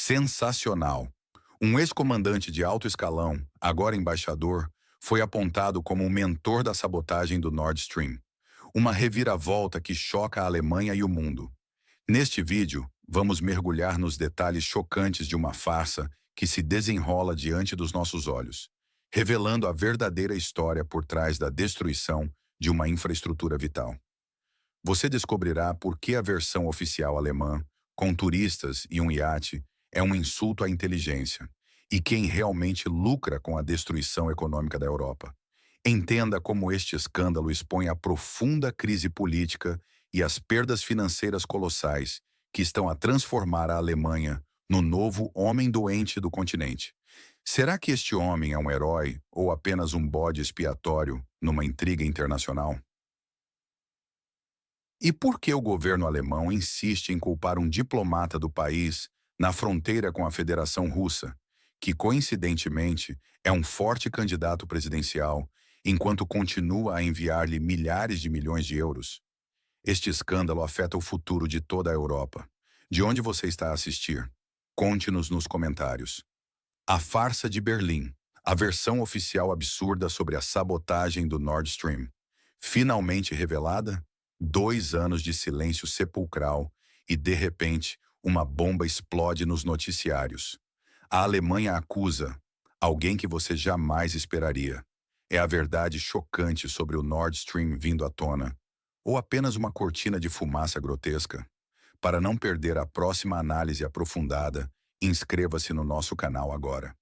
Sensacional! Um ex-comandante de alto escalão, agora embaixador, foi apontado como o mentor da sabotagem do Nord Stream. Uma reviravolta que choca a Alemanha e o mundo. Neste vídeo, vamos mergulhar nos detalhes chocantes de uma farsa que se desenrola diante dos nossos olhos, revelando a verdadeira história por trás da destruição de uma infraestrutura vital. Você descobrirá por que a versão oficial alemã, com turistas e um iate, é um insulto à inteligência, e quem realmente lucra com a destruição econômica da Europa. Entenda como este escândalo expõe a profunda crise política e as perdas financeiras colossais que estão a transformar a Alemanha no novo homem doente do continente. Será que este homem é um herói ou apenas um bode expiatório numa intriga internacional? E por que o governo alemão insiste em culpar um diplomata do país na fronteira com a Federação Russa, que coincidentemente é um forte candidato presidencial, enquanto continua a enviar-lhe milhares de milhões de euros? Este escândalo afeta o futuro de toda a Europa. De onde você está a assistir? Conte-nos nos comentários. A farsa de Berlim, a versão oficial absurda sobre a sabotagem do Nord Stream. Finalmente revelada? 2 anos de silêncio sepulcral e, de repente, uma bomba explode nos noticiários. A Alemanha acusa alguém que você jamais esperaria. É a verdade chocante sobre o Nord Stream vindo à tona, ou apenas uma cortina de fumaça grotesca? Para não perder a próxima análise aprofundada, inscreva-se no nosso canal agora.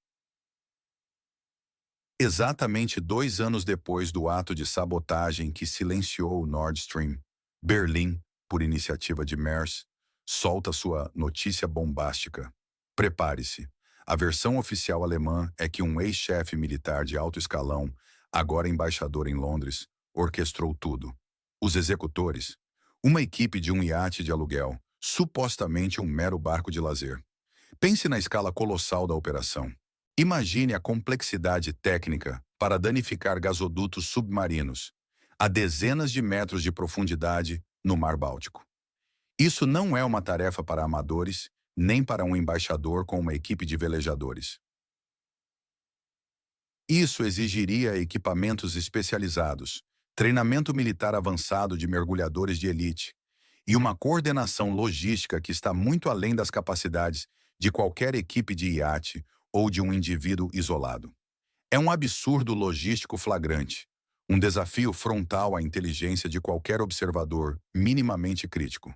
Exatamente 2 anos depois do ato de sabotagem que silenciou o Nord Stream, Berlim, por iniciativa de Merz, solta sua notícia bombástica. Prepare-se. A versão oficial alemã é que um ex-chefe militar de alto escalão, agora embaixador em Londres, orquestrou tudo. Os executores, uma equipe de um iate de aluguel, supostamente um mero barco de lazer. Pense na escala colossal da operação. Imagine a complexidade técnica para danificar gasodutos submarinos a dezenas de metros de profundidade no Mar Báltico. Isso não é uma tarefa para amadores, nem para um embaixador com uma equipe de velejadores. Isso exigiria equipamentos especializados, treinamento militar avançado de mergulhadores de elite e uma coordenação logística que está muito além das capacidades de qualquer equipe de iate ou de um indivíduo isolado. É um absurdo logístico flagrante, um desafio frontal à inteligência de qualquer observador minimamente crítico.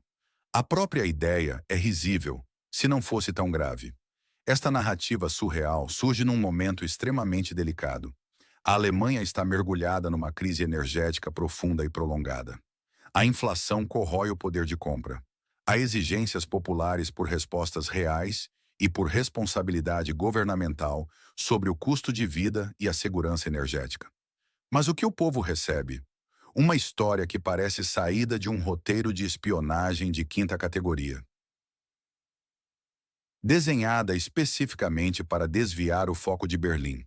A própria ideia é risível, se não fosse tão grave. Esta narrativa surreal surge num momento extremamente delicado. A Alemanha está mergulhada numa crise energética profunda e prolongada. A inflação corrói o poder de compra. Há exigências populares por respostas reais e por responsabilidade governamental sobre o custo de vida e a segurança energética. Mas o que o povo recebe? Uma história que parece saída de um roteiro de espionagem de quinta categoria. Desenhada especificamente para desviar o foco de Berlim.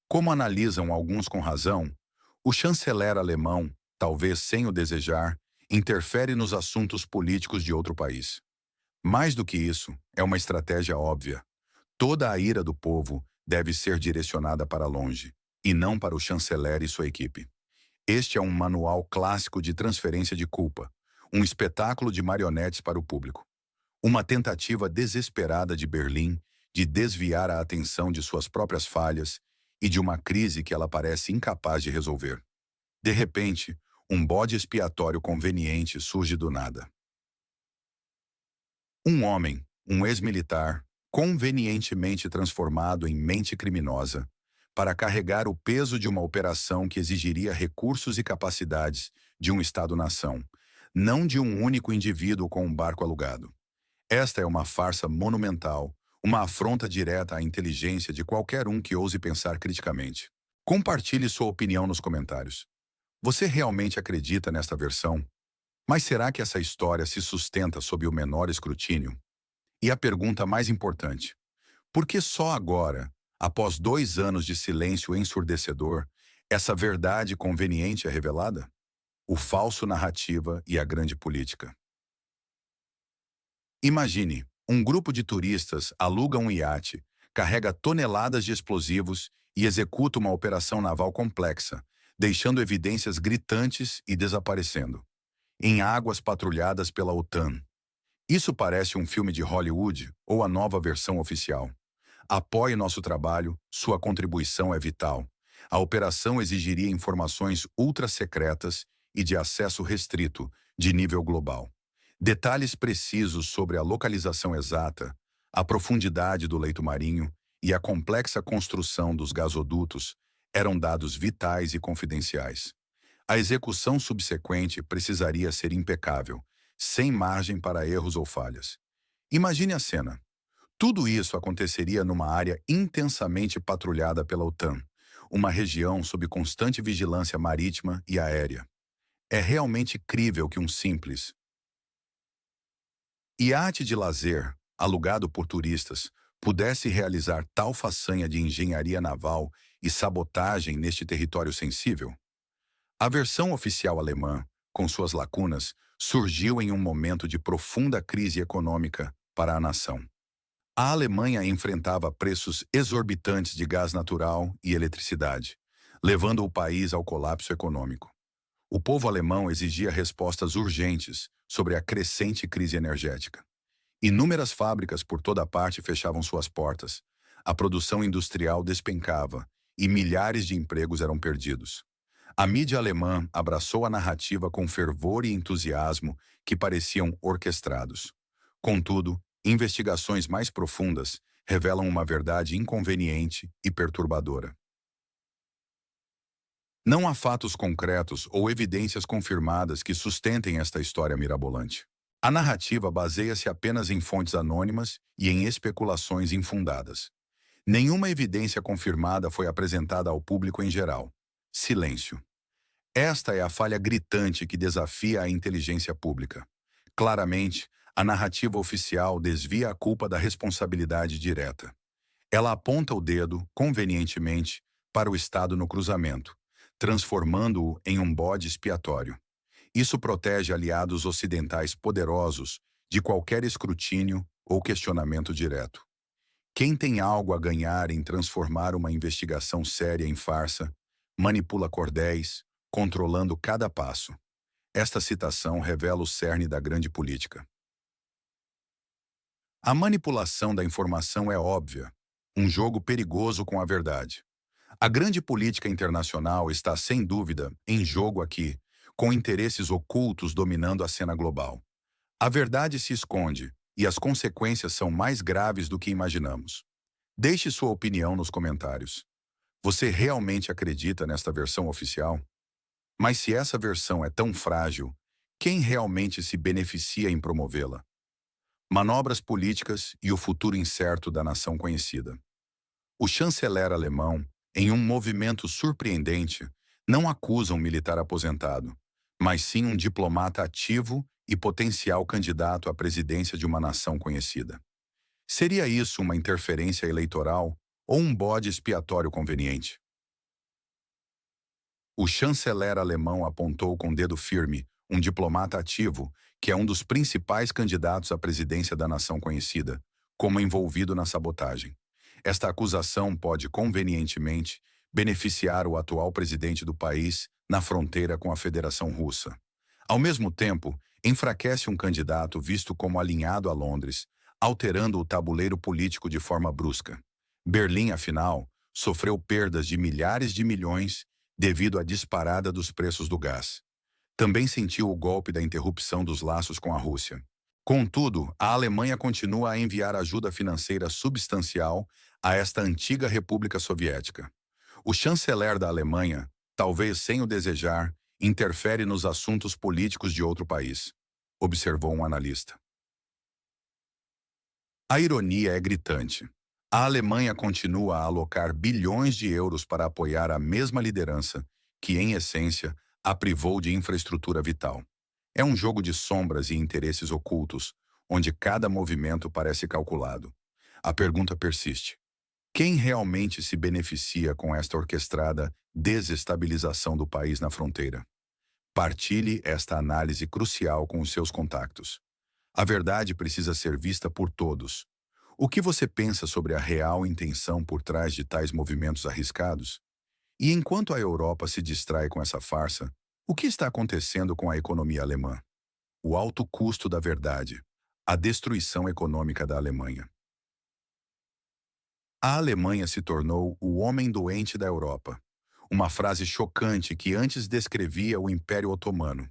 Como analisam alguns com razão, o chanceler alemão, talvez sem o desejar, interfere nos assuntos políticos de outro país. Mais do que isso, é uma estratégia óbvia. Toda a ira do povo deve ser direcionada para longe, e não para o chanceler e sua equipe. Este é um manual clássico de transferência de culpa, um espetáculo de marionetes para o público. Uma tentativa desesperada de Berlim de desviar a atenção de suas próprias falhas e de uma crise que ela parece incapaz de resolver. De repente, um bode expiatório conveniente surge do nada. Um homem, um ex-militar, convenientemente transformado em mente criminosa, para carregar o peso de uma operação que exigiria recursos e capacidades de um Estado-nação, não de um único indivíduo com um barco alugado. Esta é uma farsa monumental, uma afronta direta à inteligência de qualquer um que ouse pensar criticamente. Compartilhe sua opinião nos comentários. Você realmente acredita nesta versão? Mas será que essa história se sustenta sob o menor escrutínio? E a pergunta mais importante: por que só agora, após 2 anos de silêncio ensurdecedor, essa verdade conveniente é revelada? O falso narrativa e a grande política. Imagine, Um grupo de turistas aluga um iate, carrega toneladas de explosivos e executa uma operação naval complexa, deixando evidências gritantes e desaparecendo em águas patrulhadas pela OTAN. Isso parece um filme de Hollywood ou a nova versão oficial. Apoie nosso trabalho, sua contribuição é vital. A operação exigiria informações ultra-secretas e de acesso restrito, de nível global. Detalhes precisos sobre a localização exata, a profundidade do leito marinho e a complexa construção dos gasodutos eram dados vitais e confidenciais. A execução subsequente precisaria ser impecável, sem margem para erros ou falhas. Imagine a cena. Tudo isso aconteceria numa área intensamente patrulhada pela OTAN, uma região sob constante vigilância marítima e aérea. É realmente crível que um simples iate de lazer, alugado por turistas, pudesse realizar tal façanha de engenharia naval e sabotagem neste território sensível? A versão oficial alemã, com suas lacunas, surgiu em um momento de profunda crise econômica para a nação. A Alemanha enfrentava preços exorbitantes de gás natural e eletricidade, levando o país ao colapso econômico. O povo alemão exigia respostas urgentes sobre a crescente crise energética. Inúmeras fábricas por toda parte fechavam suas portas, a produção industrial despencava e milhares de empregos eram perdidos. A mídia alemã abraçou a narrativa com fervor e entusiasmo que pareciam orquestrados. Contudo, investigações mais profundas revelam uma verdade inconveniente e perturbadora. Não há fatos concretos ou evidências confirmadas que sustentem esta história mirabolante. A narrativa baseia-se apenas em fontes anônimas e em especulações infundadas. Nenhuma evidência confirmada foi apresentada ao público em geral. Silêncio. Esta é a falha gritante que desafia a inteligência pública. Claramente, a narrativa oficial desvia a culpa da responsabilidade direta. Ela aponta o dedo, convenientemente, para o Estado no cruzamento, transformando-o em um bode expiatório. Isso protege aliados ocidentais poderosos de qualquer escrutínio ou questionamento direto. Quem tem algo a ganhar em transformar uma investigação séria em farsa, manipula cordéis, controlando cada passo. Esta citação revela o cerne da grande política. A manipulação da informação é óbvia, um jogo perigoso com a verdade. A grande política internacional está, sem dúvida, em jogo aqui, com interesses ocultos dominando a cena global. A verdade se esconde, e as consequências são mais graves do que imaginamos. Deixe sua opinião nos comentários. Você realmente acredita nesta versão oficial? Mas se essa versão é tão frágil, quem realmente se beneficia em promovê-la? Manobras políticas e o futuro incerto da nação conhecida. O chanceler alemão, em um movimento surpreendente, não acusa um militar aposentado, mas sim um diplomata ativo e potencial candidato à presidência de uma nação conhecida. Seria isso uma interferência eleitoral ou um bode expiatório conveniente? O chanceler alemão apontou com dedo firme um diplomata ativo, que é um dos principais candidatos à presidência da nação conhecida, como envolvido na sabotagem. Esta acusação pode, convenientemente, beneficiar o atual presidente do país na fronteira com a Federação Russa. Ao mesmo tempo, enfraquece um candidato visto como alinhado a Londres, alterando o tabuleiro político de forma brusca. Berlim, afinal, sofreu perdas de milhares de milhões devido à disparada dos preços do gás. Também sentiu o golpe da interrupção dos laços com a Rússia. Contudo, a Alemanha continua a enviar ajuda financeira substancial a esta antiga República Soviética. O chanceler da Alemanha, talvez sem o desejar, interfere nos assuntos políticos de outro país, observou um analista. A ironia é gritante. A Alemanha continua a alocar bilhões de euros para apoiar a mesma liderança que, em essência, a privou de infraestrutura vital. É um jogo de sombras e interesses ocultos, onde cada movimento parece calculado. A pergunta persiste. Quem realmente se beneficia com esta orquestrada desestabilização do país na fronteira? Partilhe esta análise crucial com os seus contactos. A verdade precisa ser vista por todos. O que você pensa sobre a real intenção por trás de tais movimentos arriscados? E enquanto a Europa se distrai com essa farsa, o que está acontecendo com a economia alemã? O alto custo da verdade, a destruição econômica da Alemanha. A Alemanha se tornou o homem doente da Europa, uma frase chocante que antes descrevia o Império Otomano.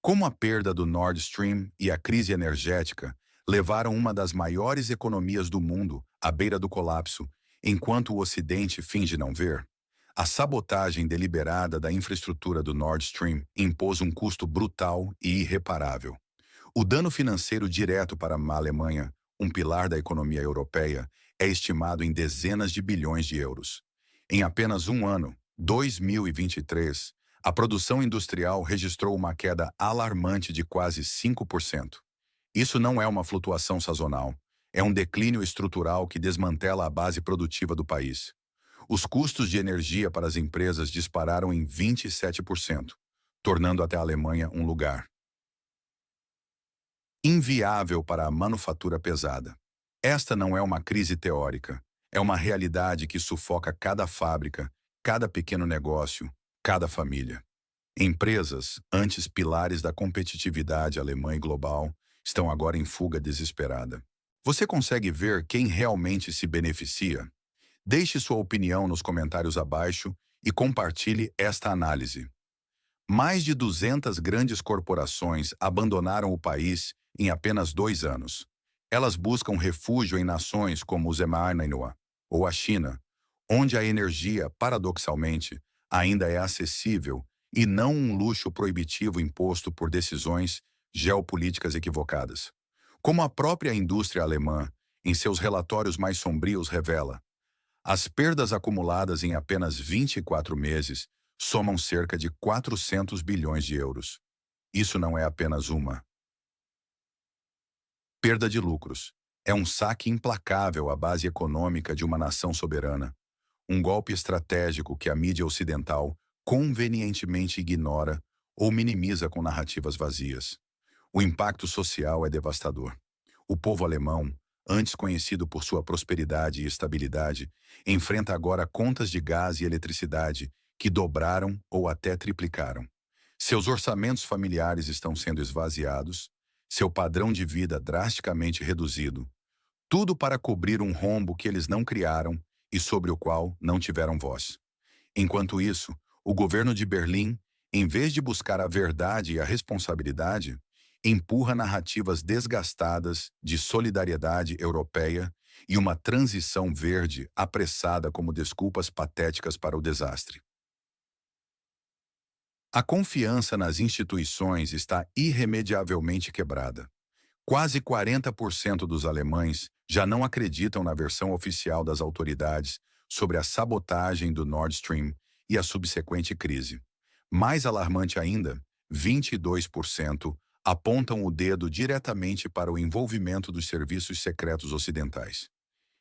Como a perda do Nord Stream e a crise energética levaram uma das maiores economias do mundo à beira do colapso, enquanto o Ocidente finge não ver, a sabotagem deliberada da infraestrutura do Nord Stream impôs um custo brutal e irreparável. O dano financeiro direto para a Alemanha, um pilar da economia europeia, é estimado em dezenas de bilhões de euros. Em apenas um ano, 2023, a produção industrial registrou uma queda alarmante de quase 5%. Isso não é uma flutuação sazonal, é um declínio estrutural que desmantela a base produtiva do país. Os custos de energia para as empresas dispararam em 27%, tornando até a Alemanha um lugar inviável para a manufatura pesada. Esta não é uma crise teórica, é uma realidade que sufoca cada fábrica, cada pequeno negócio, cada família. Empresas, antes pilares da competitividade alemã e global, estão agora em fuga desesperada. Você consegue ver quem realmente se beneficia? Deixe sua opinião nos comentários abaixo e compartilhe esta análise. Mais de 200 grandes corporações abandonaram o país em apenas 2 anos. Elas buscam refúgio em nações como o Zemaininua ou a China, onde a energia, paradoxalmente, ainda é acessível e não um luxo proibitivo imposto por decisões geopolíticas equivocadas. Como a própria indústria alemã, em seus relatórios mais sombrios, revela, as perdas acumuladas em apenas 24 meses somam cerca de 400 bilhões de euros. Isso não é apenas uma perda de lucros. É um saque implacável à base econômica de uma nação soberana. Um golpe estratégico que a mídia ocidental convenientemente ignora ou minimiza com narrativas vazias. O impacto social é devastador. O povo alemão, antes conhecido por sua prosperidade e estabilidade, enfrenta agora contas de gás e eletricidade que dobraram ou até triplicaram. Seus orçamentos familiares estão sendo esvaziados, seu padrão de vida drasticamente reduzido, tudo para cobrir um rombo que eles não criaram e sobre o qual não tiveram voz. Enquanto isso, o governo de Berlim, em vez de buscar a verdade e a responsabilidade, empurra narrativas desgastadas de solidariedade europeia e uma transição verde apressada como desculpas patéticas para o desastre. A confiança nas instituições está irremediavelmente quebrada. Quase 40% dos alemães já não acreditam na versão oficial das autoridades sobre a sabotagem do Nord Stream e a subsequente crise. Mais alarmante ainda, 22% apontam o dedo diretamente para o envolvimento dos serviços secretos ocidentais.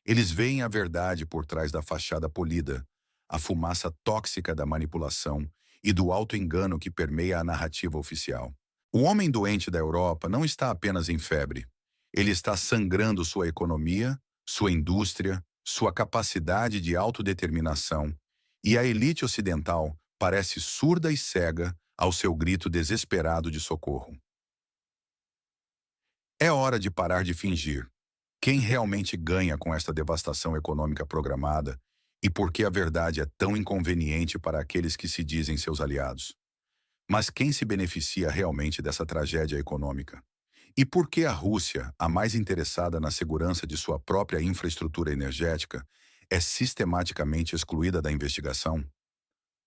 Eles veem a verdade por trás da fachada polida, a fumaça tóxica da manipulação e do auto-engano que permeia a narrativa oficial. O homem doente da Europa não está apenas em febre. Ele está sangrando sua economia, sua indústria, sua capacidade de autodeterminação, e a elite ocidental parece surda e cega ao seu grito desesperado de socorro. É hora de parar de fingir. Quem realmente ganha com esta devastação econômica programada e por que a verdade é tão inconveniente para aqueles que se dizem seus aliados? Mas quem se beneficia realmente dessa tragédia econômica? E por que a Rússia, a mais interessada na segurança de sua própria infraestrutura energética, é sistematicamente excluída da investigação?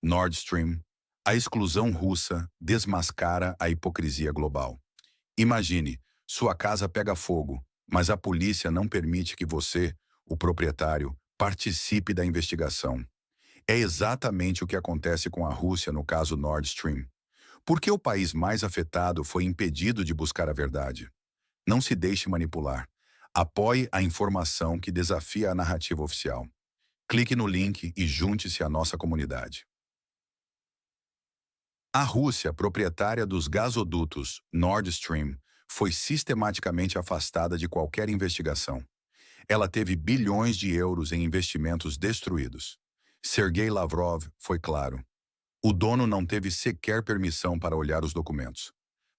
Nord Stream. A exclusão russa desmascara a hipocrisia global. Imagine, sua casa pega fogo, mas a polícia não permite que você, o proprietário, participe da investigação. É exatamente o que acontece com a Rússia no caso Nord Stream. Por que o país mais afetado foi impedido de buscar a verdade? Não se deixe manipular. Apoie a informação que desafia a narrativa oficial. Clique no link e junte-se à nossa comunidade. A Rússia, proprietária dos gasodutos Nord Stream, foi sistematicamente afastada de qualquer investigação. Ela teve bilhões de euros em investimentos destruídos. Sergei Lavrov foi claro. O dono não teve sequer permissão para olhar os documentos.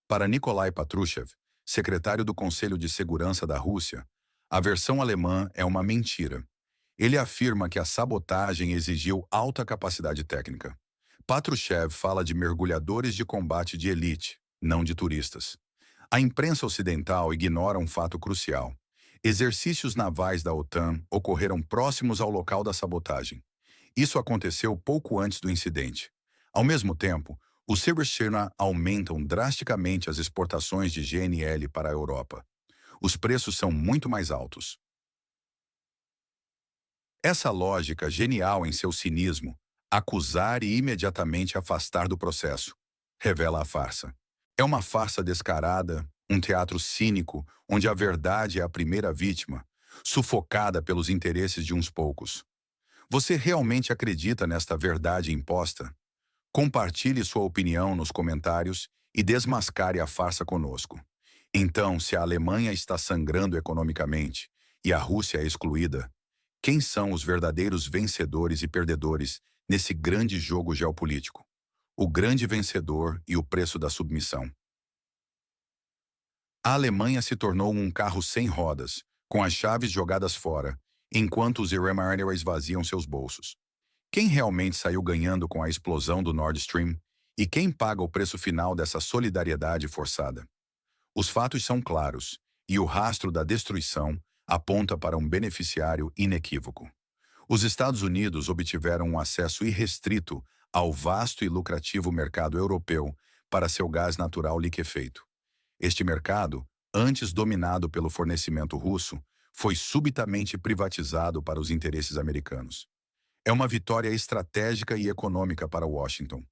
Para Nikolai Patrushev, secretário do Conselho de Segurança da Rússia, a versão alemã é uma mentira. Ele afirma que a sabotagem exigiu alta capacidade técnica. Patrushev fala de mergulhadores de combate de elite, não de turistas. A imprensa ocidental ignora um fato crucial. Exercícios navais da OTAN ocorreram próximos ao local da sabotagem. Isso aconteceu pouco antes do incidente. Ao mesmo tempo, os Severshina aumentam drasticamente as exportações de GNL para a Europa. Os preços são muito mais altos. Essa lógica genial em seu cinismo, acusar e imediatamente afastar do processo, revela a farsa. É uma farsa descarada, um teatro cínico, onde a verdade é a primeira vítima, sufocada pelos interesses de uns poucos. Você realmente acredita nesta verdade imposta? Compartilhe sua opinião nos comentários e desmascare a farsa conosco. Então, se a Alemanha está sangrando economicamente e a Rússia é excluída, quem são os verdadeiros vencedores e perdedores nesse grande jogo geopolítico? O grande vencedor e o preço da submissão. A Alemanha se tornou um carro sem rodas, com as chaves jogadas fora, enquanto os Iranianos esvaziam seus bolsos. Quem realmente saiu ganhando com a explosão do Nord Stream? E quem paga o preço final dessa solidariedade forçada? Os fatos são claros, e o rastro da destruição aponta para um beneficiário inequívoco. Os Estados Unidos obtiveram um acesso irrestrito ao vasto e lucrativo mercado europeu para seu gás natural liquefeito. Este mercado, antes dominado pelo fornecimento russo, foi subitamente privatizado para os interesses americanos. É uma vitória estratégica e econômica para Washington.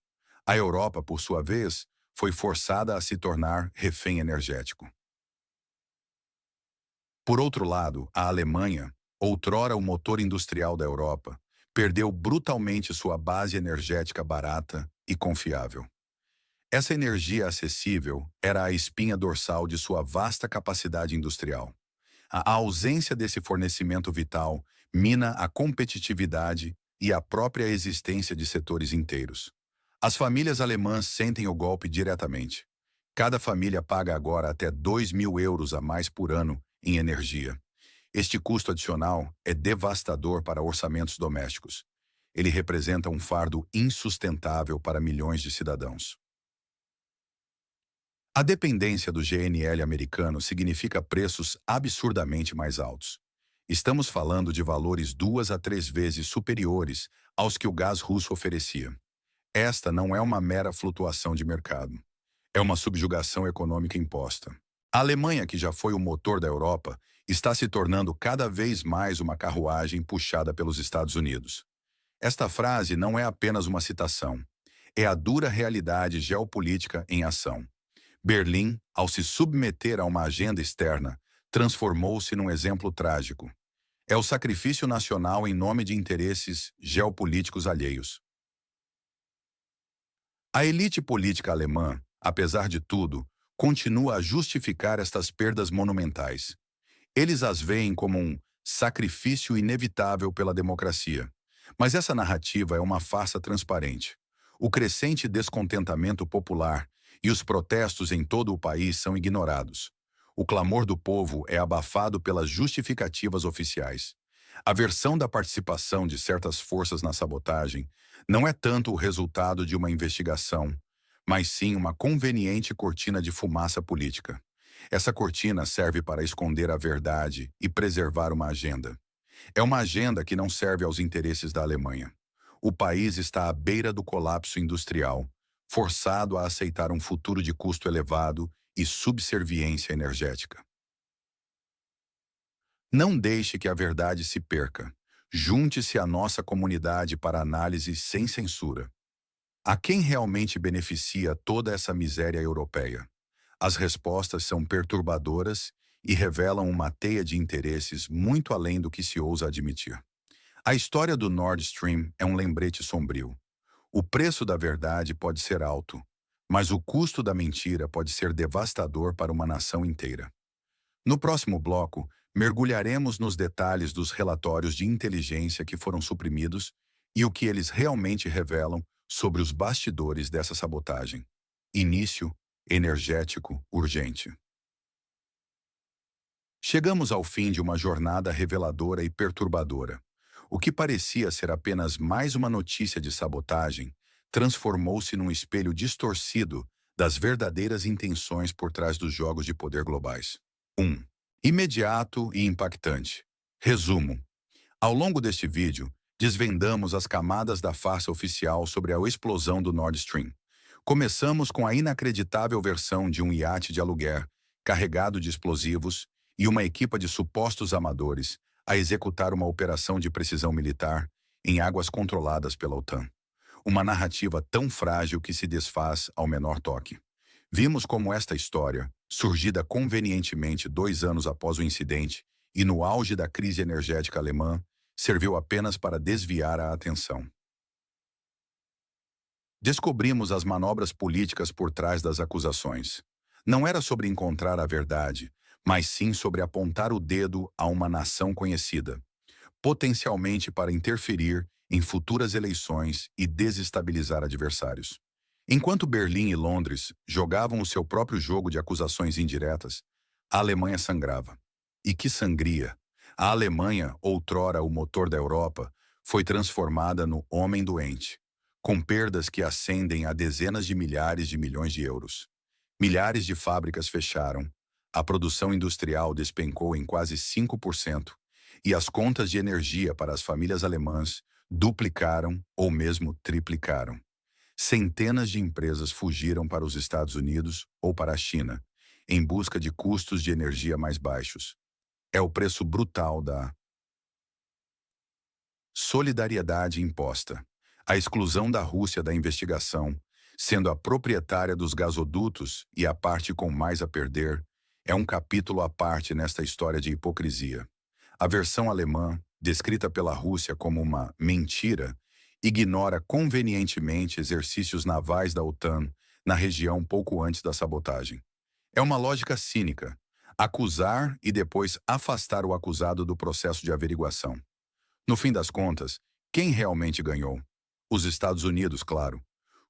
A Europa, por sua vez, foi forçada a se tornar refém energético. Por outro lado, a Alemanha, outrora o motor industrial da Europa, perdeu brutalmente sua base energética barata e confiável. Essa energia acessível era a espinha dorsal de sua vasta capacidade industrial. A ausência desse fornecimento vital mina a competitividade e a própria existência de setores inteiros. As famílias alemãs sentem o golpe diretamente. Cada família paga agora até 2.000 euros a mais por ano em energia. Este custo adicional é devastador para orçamentos domésticos. Ele representa um fardo insustentável para milhões de cidadãos. A dependência do GNL americano significa preços absurdamente mais altos. Estamos falando de valores 2 a 3 vezes superiores aos que o gás russo oferecia. Esta não é uma mera flutuação de mercado. É uma subjugação econômica imposta. A Alemanha, que já foi o motor da Europa, está se tornando cada vez mais uma carruagem puxada pelos Estados Unidos. Esta frase não é apenas uma citação. É a dura realidade geopolítica em ação. Berlim, ao se submeter a uma agenda externa, transformou-se num exemplo trágico. É o sacrifício nacional em nome de interesses geopolíticos alheios. A elite política alemã, apesar de tudo, continua a justificar estas perdas monumentais. Eles as veem como um sacrifício inevitável pela democracia. Mas essa narrativa é uma farsa transparente. O crescente descontentamento popular e os protestos em todo o país são ignorados. O clamor do povo é abafado pelas justificativas oficiais. A versão da participação de certas forças na sabotagem não é tanto o resultado de uma investigação, mas sim uma conveniente cortina de fumaça política. Essa cortina serve para esconder a verdade e preservar uma agenda. É uma agenda que não serve aos interesses da Alemanha. O país está à beira do colapso industrial, forçado a aceitar um futuro de custo elevado e subserviência energética. Não deixe que a verdade se perca. Junte-se à nossa comunidade para análise sem censura. A quem realmente beneficia toda essa miséria europeia? As respostas são perturbadoras e revelam uma teia de interesses muito além do que se ousa admitir. A história do Nord Stream é um lembrete sombrio. O preço da verdade pode ser alto, mas o custo da mentira pode ser devastador para uma nação inteira. No próximo bloco, mergulharemos nos detalhes dos relatórios de inteligência que foram suprimidos e o que eles realmente revelam sobre os bastidores dessa sabotagem. Início energético urgente. Chegamos ao fim de uma jornada reveladora e perturbadora. O que parecia ser apenas mais uma notícia de sabotagem transformou-se num espelho distorcido das verdadeiras intenções por trás dos jogos de poder globais. 1. Imediato e impactante. Resumo. Ao longo deste vídeo, desvendamos as camadas da farsa oficial sobre a explosão do Nord Stream. Começamos com a inacreditável versão de um iate de aluguer, carregado de explosivos, e uma equipa de supostos amadores a executar uma operação de precisão militar em águas controladas pela OTAN. Uma narrativa tão frágil que se desfaz ao menor toque. Vimos como esta história, surgida convenientemente 2 anos após o incidente e no auge da crise energética alemã, serviu apenas para desviar a atenção. Descobrimos as manobras políticas por trás das acusações. Não era sobre encontrar a verdade, mas sim sobre apontar o dedo a uma nação conhecida, potencialmente para interferir em futuras eleições e desestabilizar adversários. Enquanto Berlim e Londres jogavam o seu próprio jogo de acusações indiretas, a Alemanha sangrava. E que sangria! A Alemanha, outrora o motor da Europa, foi transformada no homem doente, com perdas que ascendem a dezenas de milhares de milhões de euros. Milhares de fábricas fecharam, a produção industrial despencou em quase 5%, e as contas de energia para as famílias alemãs duplicaram ou mesmo triplicaram. Centenas de empresas fugiram para os Estados Unidos ou para a China, em busca de custos de energia mais baixos. É o preço brutal da solidariedade imposta. A exclusão da Rússia da investigação, sendo a proprietária dos gasodutos e a parte com mais a perder, é um capítulo à parte nesta história de hipocrisia. A versão alemã, descrita pela Rússia como uma mentira, ignora convenientemente exercícios navais da OTAN na região pouco antes da sabotagem. É uma lógica cínica: acusar e depois afastar o acusado do processo de averiguação. No fim das contas, quem realmente ganhou? Os Estados Unidos, claro.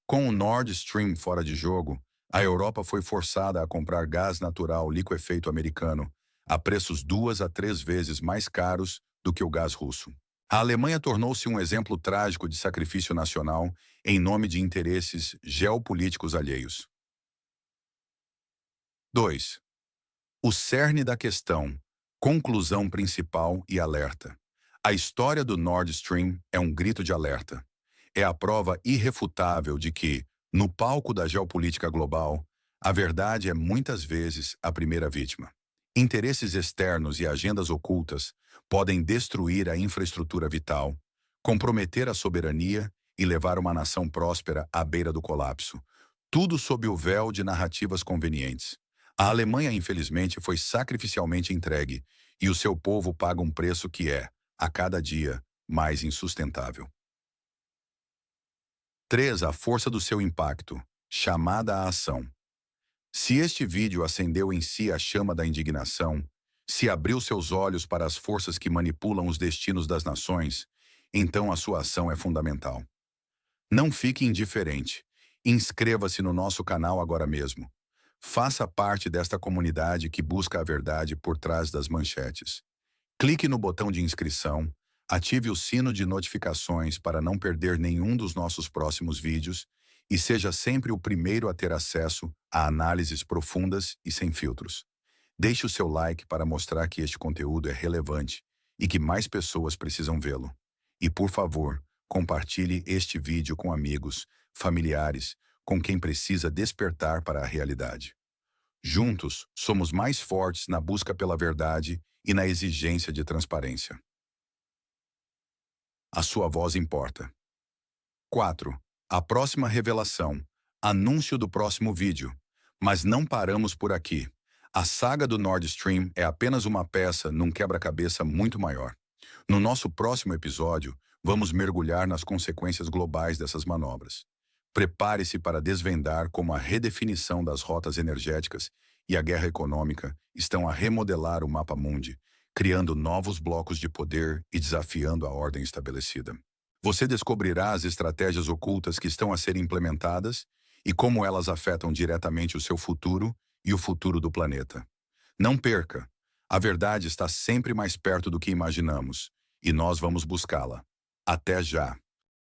Com o Nord Stream fora de jogo, a Europa foi forçada a comprar gás natural liquefeito americano a preços 2 a 3 vezes mais caros do que o gás russo. A Alemanha tornou-se um exemplo trágico de sacrifício nacional em nome de interesses geopolíticos alheios. 2. O cerne da questão, conclusão principal e alerta. A história do Nord Stream é um grito de alerta. É a prova irrefutável de que, no palco da geopolítica global, a verdade é muitas vezes a primeira vítima. Interesses externos e agendas ocultas podem destruir a infraestrutura vital, comprometer a soberania e levar uma nação próspera à beira do colapso, tudo sob o véu de narrativas convenientes. A Alemanha, infelizmente, foi sacrificialmente entregue e o seu povo paga um preço que é, a cada dia, mais insustentável. 3. A força do seu impacto, chamada à ação. Se este vídeo acendeu em si a chama da indignação, se abriu seus olhos para as forças que manipulam os destinos das nações, então a sua ação é fundamental. Não fique indiferente. Inscreva-se no nosso canal agora mesmo. Faça parte desta comunidade que busca a verdade por trás das manchetes. Clique no botão de inscrição, ative o sino de notificações para não perder nenhum dos nossos próximos vídeos e seja sempre o primeiro a ter acesso a análises profundas e sem filtros. Deixe o seu like para mostrar que este conteúdo é relevante e que mais pessoas precisam vê-lo. E, por favor, compartilhe este vídeo com amigos, familiares, com quem precisa despertar para a realidade. Juntos, somos mais fortes na busca pela verdade e na exigência de transparência. A sua voz importa. 4. A próxima revelação. Anúncio do próximo vídeo. Mas não paramos por aqui. A saga do Nord Stream é apenas uma peça num quebra-cabeça muito maior. No nosso próximo episódio, vamos mergulhar nas consequências globais dessas manobras. Prepare-se para desvendar como a redefinição das rotas energéticas e a guerra econômica estão a remodelar o mapa mundi, criando novos blocos de poder e desafiando a ordem estabelecida. Você descobrirá as estratégias ocultas que estão a ser implementadas e como elas afetam diretamente o seu futuro e o futuro do planeta. Não perca! A verdade está sempre mais perto do que imaginamos, e nós vamos buscá-la. Até já!